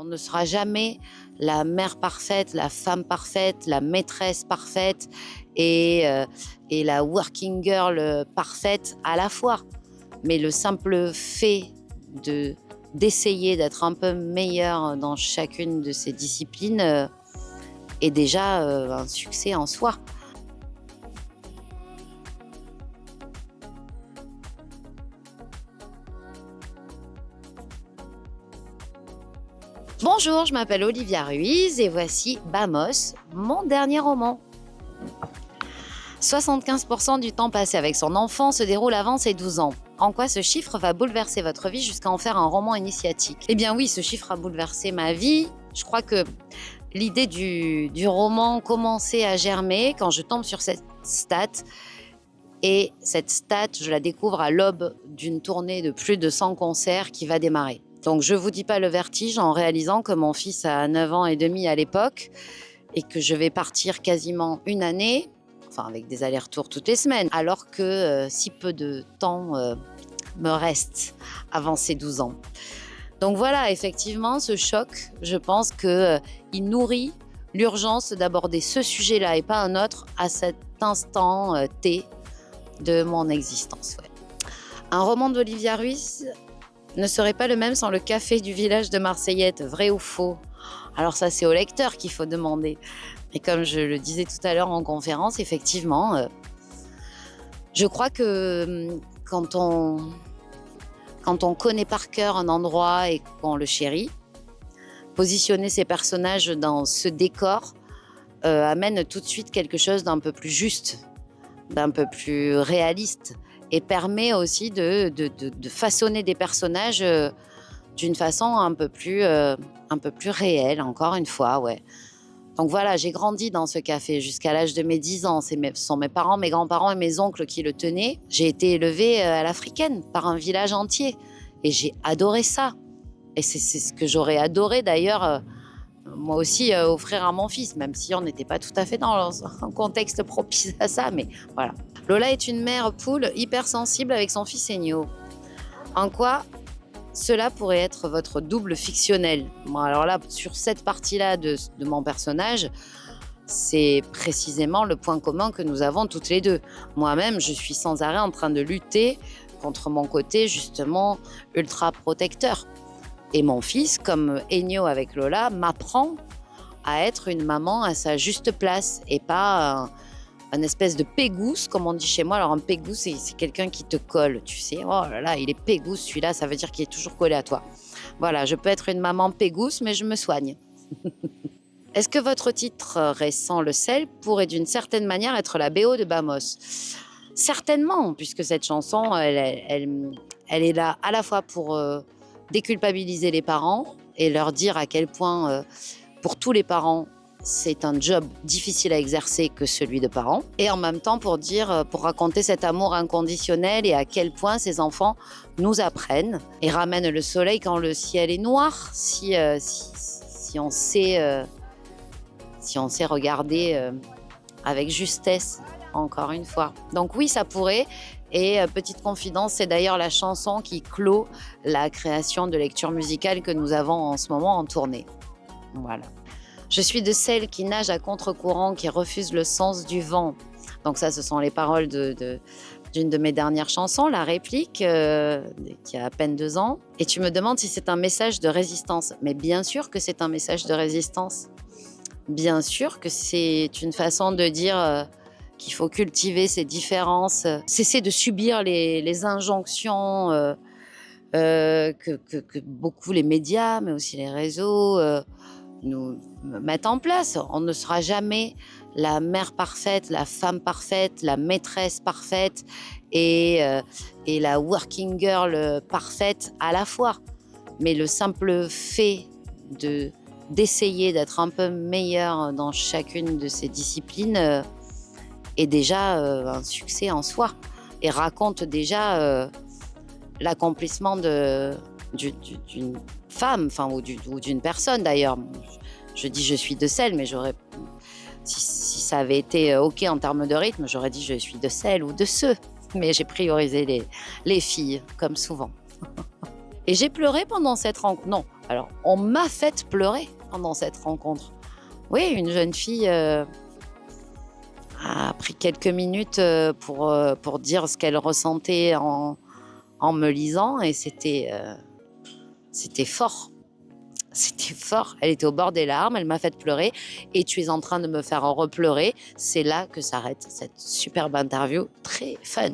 On ne sera jamais la mère parfaite, la femme parfaite, la maîtresse parfaite et, euh, et la working girl parfaite à la fois. Mais le simple fait d'essayer d'être un peu meilleur dans chacune de ces disciplines est déjà un succès en soi. Bonjour, je m'appelle Olivia Ruiz et voici Bamos, mon dernier roman. 75% du temps passé avec son enfant se déroule avant ses 12 ans. En quoi ce chiffre va bouleverser votre vie jusqu'à en faire un roman initiatique? Eh bien oui, ce chiffre a bouleversé ma vie. Je crois que l'idée du roman commençait à germer quand je tombe sur cette stat. Et cette stat, je la découvre à l'aube d'une tournée de plus de 100 concerts qui va démarrer. Donc je ne vous dis pas le vertige en réalisant que mon fils a 9 ans et demi à l'époque et que je vais partir quasiment une année, enfin avec des allers-retours toutes les semaines, alors que si peu de temps me reste avant ces 12 ans. Donc voilà, effectivement, ce choc, je pense qu'il nourrit l'urgence d'aborder ce sujet-là et pas un autre à cet instant T de mon existence. Ouais. Un roman d'Olivia Ruiz ne serait pas le même sans le café du village de Marseillette, vrai ou faux? Alors ça, c'est au lecteur qu'il faut demander. Et comme je le disais tout à l'heure en conférence, effectivement, je crois que quand on connaît par cœur un endroit et qu'on le chérit, positionner ses personnages dans ce décor amène tout de suite quelque chose d'un peu plus juste, d'un peu plus réaliste et permet aussi de façonner des personnages d'une façon un peu plus réelle, encore une fois, ouais. Donc voilà, j'ai grandi dans ce café jusqu'à l'âge de mes 10 ans. Ce sont mes parents, mes grands-parents et mes oncles qui le tenaient. J'ai été élevée à l'africaine par un village entier et j'ai adoré ça. Et c'est ce que j'aurais adoré d'ailleurs, moi aussi, offrir à mon fils, même si on n'était pas tout à fait dans un contexte propice à ça, mais voilà. Lola est une mère poule hypersensible avec son fils Enyo. En quoi cela pourrait être votre double fictionnel? Bon, alors là, sur cette partie-là de mon personnage, c'est précisément le point commun que nous avons toutes les deux. Moi-même, je suis sans arrêt en train de lutter contre mon côté justement ultra protecteur. Et mon fils, comme Enyo avec Lola, m'apprend à être une maman à sa juste place et pas un espèce de pégousse, comme on dit chez moi. Alors un pégousse, c'est quelqu'un qui te colle, tu sais. Oh là là, il est pégousse celui-là, ça veut dire qu'il est toujours collé à toi. Voilà, je peux être une maman pégousse, mais je me soigne. Est-ce que votre titre récent, Le Sel, pourrait d'une certaine manière être la BO de Bamos? Certainement, puisque cette chanson, elle est là à la fois pour déculpabiliser les parents et leur dire à quel point, pour tous les parents, c'est un job difficile à exercer que celui de parents, et en même temps pour raconter cet amour inconditionnel et à quel point ces enfants nous apprennent et ramènent le soleil quand le ciel est noir, si on sait regarder avec justesse, encore une fois. Donc oui, ça pourrait. Et petite confidence, c'est d'ailleurs la chanson qui clôt la création de lecture musicale que nous avons en ce moment en tournée. Voilà. Je suis de celles qui nagent à contre-courant, qui refusent le sens du vent. Donc ça, ce sont les paroles d'une de mes dernières chansons, la réplique, qui a à peine 2 ans. Et tu me demandes si c'est un message de résistance. Mais bien sûr que c'est un message de résistance. Bien sûr que c'est une façon de dire qu'il faut cultiver ces différences, cesser de subir les injonctions que beaucoup les médias, mais aussi les réseaux nous mettent en place. On ne sera jamais la mère parfaite, la femme parfaite, la maîtresse parfaite et la working girl parfaite à la fois. Mais le simple fait d'essayer d'être un peu meilleur dans chacune de ces disciplines est déjà un succès en soi et raconte déjà l'accomplissement d'une femme, ou d'une personne d'ailleurs. Je dis je suis de celle, mais si ça avait été OK en termes de rythme, j'aurais dit je suis de celle ou de ceux. Mais j'ai priorisé les filles, comme souvent. Et j'ai pleuré pendant cette rencontre. Non, alors on m'a fait pleurer pendant cette rencontre. Oui, une jeune fille a pris quelques minutes pour dire ce qu'elle ressentait en me lisant et c'était fort. C'était fort. Elle était au bord des larmes, elle m'a fait pleurer et tu es en train de me faire repleurer. C'est là que s'arrête cette superbe interview très fun.